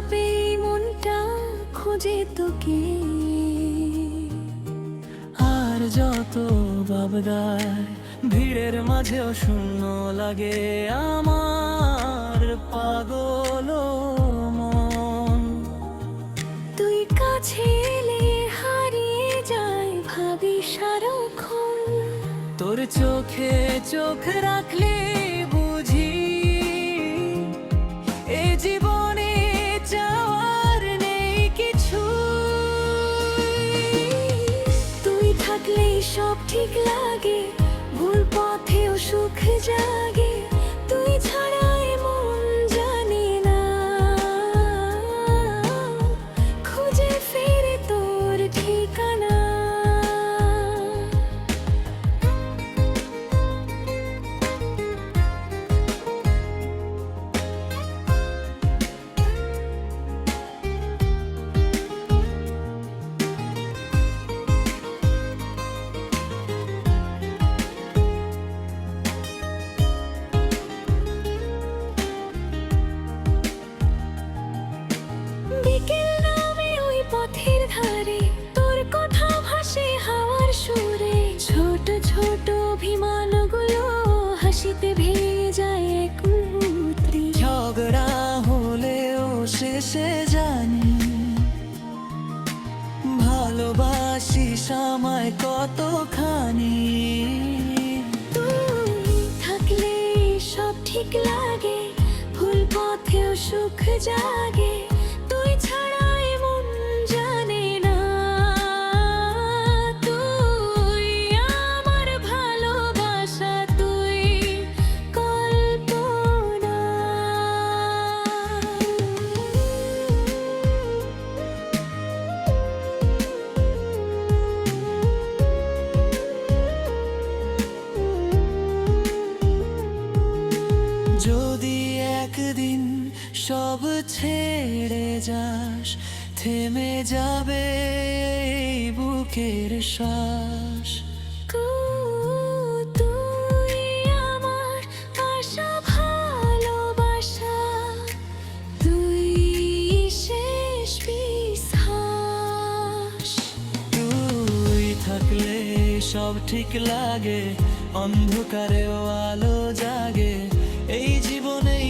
কাঁপে মনটা খোঁজে তোকে। আর যত ভাবগায় ভিড়ের মাঝেও শূন্য লাগে আমার পাগল মন। তুই কাছে এলে হারিয়ে যায় ভাবি সারাক্ষণ। তোর চোখে চোখ রাখলে বুঝি এ জীবনে চাওয়ার নেই কিছু। তুই থাকলেই সব ঠিক লাগে, ভুল পথেও সুখ জাগে। তুই ছাড়াই মন জানি না খুঁজে ফিরে তোর ঠিকানা। বিকেল নামে ওই পথের ধারে তোর কথা ভাসে হাওয়ার সুরে। ছোট ছোট অভিমানগুলো হাসিতে ভেঙে যায় এক মুহূর্তে। ঝগড়া হলেও শেষে জানি ভালোবাসিস আমায় কতখানি। তুই থাকলে সব ঠিক লাগে, ভুল পথেও সুখ জাগে। তুই ছাড়াই মন জানে না তুই আমার ভালোবাসা, তুই কল্পনা। যদি একদিন সব ছেড়ে যাস থেমে যাবে এই বুকের শ্বাস। তুই আমার আশা ভালোবাসা, তুই শেষ বিশ্বাস। তুই থাকলে সব ঠিক লাগে, অন্ধকারেও আলো জাগে। এই জীবনেই